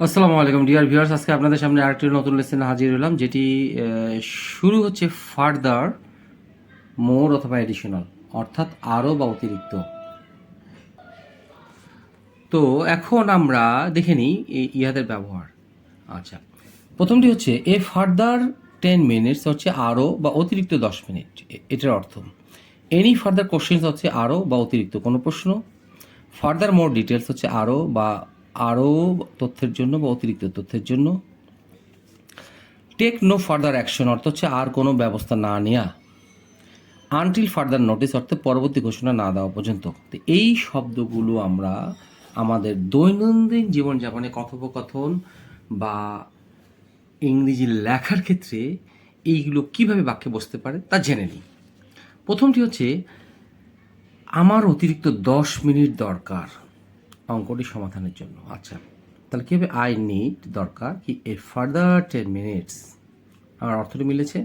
আসসালামু আলাইকুম dear viewers, আজকে আপনাদের সামনে আরেকটি নতুন লেসনে হাজির হলাম, যেটি শুরু হচ্ছে ফার্দার, মোর অথবা এডিশনাল, অর্থাৎ আরও বা অতিরিক্ত। তো এখন আমরা দেখে নিই ইহাদের ব্যবহার। আচ্ছা, প্রথমটি হচ্ছে এ ফার্দার 10 মিনিটস হচ্ছে আরও বা অতিরিক্ত 10 মিনিট, এটার অর্থ। এনি ফার্দার কোশ্চেন্স হচ্ছে আরও বা অতিরিক্ত কোনো প্রশ্ন। ফার্দার মোর ডিটেলস হচ্ছে আরও তথ্যের জন্য বা অতিরিক্ত তথ্যের জন্য। টেক নো ফার্দার অ্যাকশন অর্থ হচ্ছে আর কোনো ব্যবস্থা না নেওয়া। আনটিল ফার্দার নোটিস অর্থে পরবর্তী ঘোষণা না দেওয়া পর্যন্ত। তো এই শব্দগুলো আমরা আমাদের দৈনন্দিন জীবনযাপনে কথোপকথন বা ইংরেজি লেখার ক্ষেত্রে এইগুলো কিভাবে বাক্যে বসতে পারে তা জেনে নিই। প্রথমটি হচ্ছে আমার অতিরিক্ত 10 মিনিট দরকার অঙ্কটি সমাধানের জন্য। আচ্ছা, তাহলে কী হবে? আই নিড দরকার কি এ ফার্দার 10 মিনিটস। আমার অর্থটি মিলেছে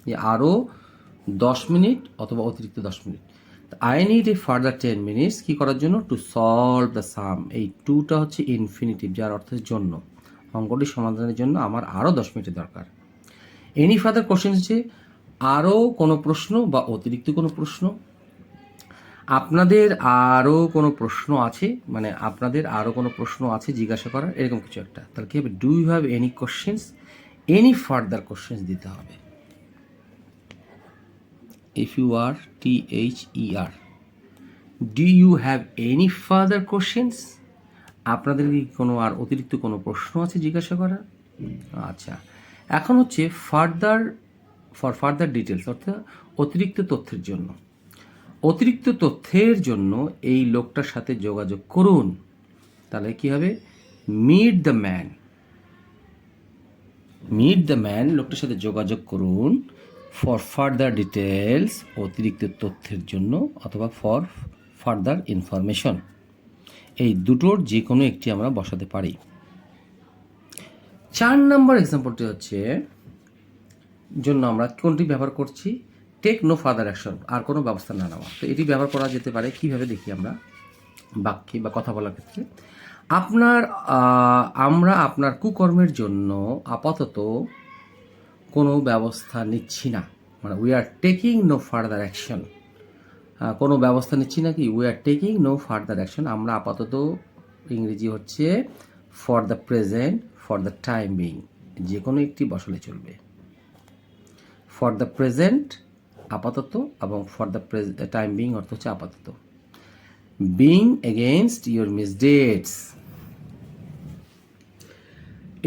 যে আরও 10 মিনিট অথবা অতিরিক্ত 10 minute. I need a further 10 minutes কী করার জন্য? To solve the sum. এই টুটা হচ্ছে ইনফিনিটিভ, যার অর্থ জন্য। অঙ্কটি সমাধানের জন্য আমার আরও 10 মিনিটের দরকার। এনি ফার্দার কোশ্চেন হচ্ছে আরও কোনো প্রশ্ন বা অতিরিক্ত কোনো প্রশ্ন। আপনাদের আরও কোনো প্রশ্ন আছে, মানে আপনাদের আরও কোনো প্রশ্ন আছে জিজ্ঞাসা করার, এরকম কিছু একটা। তাহলে কী হবে? Do you have any questions, any further questions দিতে হবে। FUR do you have any further questions? আপনাদের কি কোনো আর অতিরিক্ত কোনো প্রশ্ন আছে জিজ্ঞাসা করার? আচ্ছা, এখন হচ্ছে ফার্দার ডিটেলস অর্থাৎ অতিরিক্ত তথ্যের জন্য। অতিরিক্ত তথ্যের জন্য এই লোকটার সাথে যোগাযোগ করুন। তাহলে কি হবে? মিট দ্য ম্যান, লোকটার সাথে যোগাযোগ করুন। ফর ফার্দার ডিটেলস, অতিরিক্ত তথ্যের জন্য, অথবা ফর ফার্দার ইনফরমেশন, এই দুটোর যে কোনো একটি আমরা বসাতে পারি। 4 নম্বর এক্সাম্পলটি হচ্ছে জন্য আমরা কোনটি ব্যবহার করছি? টেক নো ফার্দার অ্যাকশন, আর কোনো ব্যবস্থা না নেওয়া। তো এটি ব্যবহার করা যেতে পারে কিভাবে দেখি আমরা বাক্যে বা কথা বলার ক্ষেত্রে। আমরা আপনার কুকর্মের জন্য আপাতত কোনো ব্যবস্থা নিচ্ছি না, মানে we are taking no further action. কোনো ব্যবস্থা নিচ্ছি না কি? We are taking no further action. আমরা আপাতত, ইংরেজি হচ্ছে for the present, for the time being, যে কোনো একটি বসালে চলবে। ফর দ্য প্রেজেন্ট আপাতত, এবং ফর দ্য টাইম বিং অর্থ হচ্ছে আপাতত। Being against your misdeeds.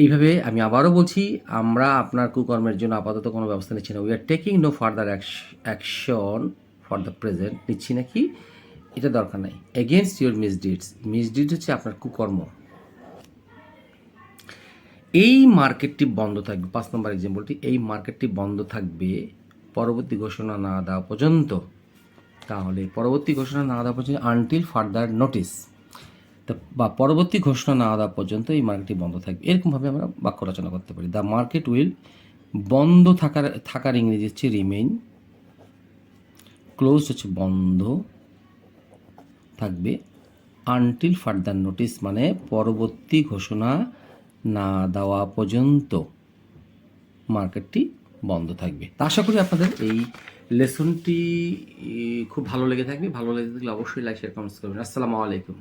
এইভাবে আমি আবারও বলছি, আমরা আপনার কুকর্মের জন্য আপাতত কোনো ব্যবস্থা নিচ্ছি না। We are taking no further action for the present, নিচ্ছি না কি? এটা দরকার নাই। এগেনস্ট ইউর মিসডিডস হচ্ছে আপনার কুকর্ম। এই মার্কেটটি বন্ধ থাকবে, 5 নম্বর এক্সাম্পলটি, এই মার্কেটটি বন্ধ থাকবে পরবর্তী ঘোষণা না দেওয়া পর্যন্ত। তাহলে পরবর্তী ঘোষণা না দেওয়া পর্যন্ত, আনটিল ফার্দার নোটিস, বা পরবর্তী ঘোষণা না দেওয়া পর্যন্ত এই মার্কেটটি বন্ধ থাকবে। এরকমভাবে আমরা বাক্য রচনা করতে পারি। দ্য মার্কেট উইল, বন্ধ থাকার ইংরেজি হচ্ছে রিমেইন, ক্লোজ হচ্ছে বন্ধ থাকবে, আনটিল ফার্দার নোটিস মানে পরবর্তী ঘোষণা না দেওয়া পর্যন্ত মার্কেটটি বন্ধ থাকবে। তা আশা করি আপনাদের এই লেসনটি খুব ভালো লেগে থাকবে। ভালো লেগে থাকলে অবশ্যই লাইক, শেয়ার, কমেন্টস করবেন। আসসালামু আলাইকুম।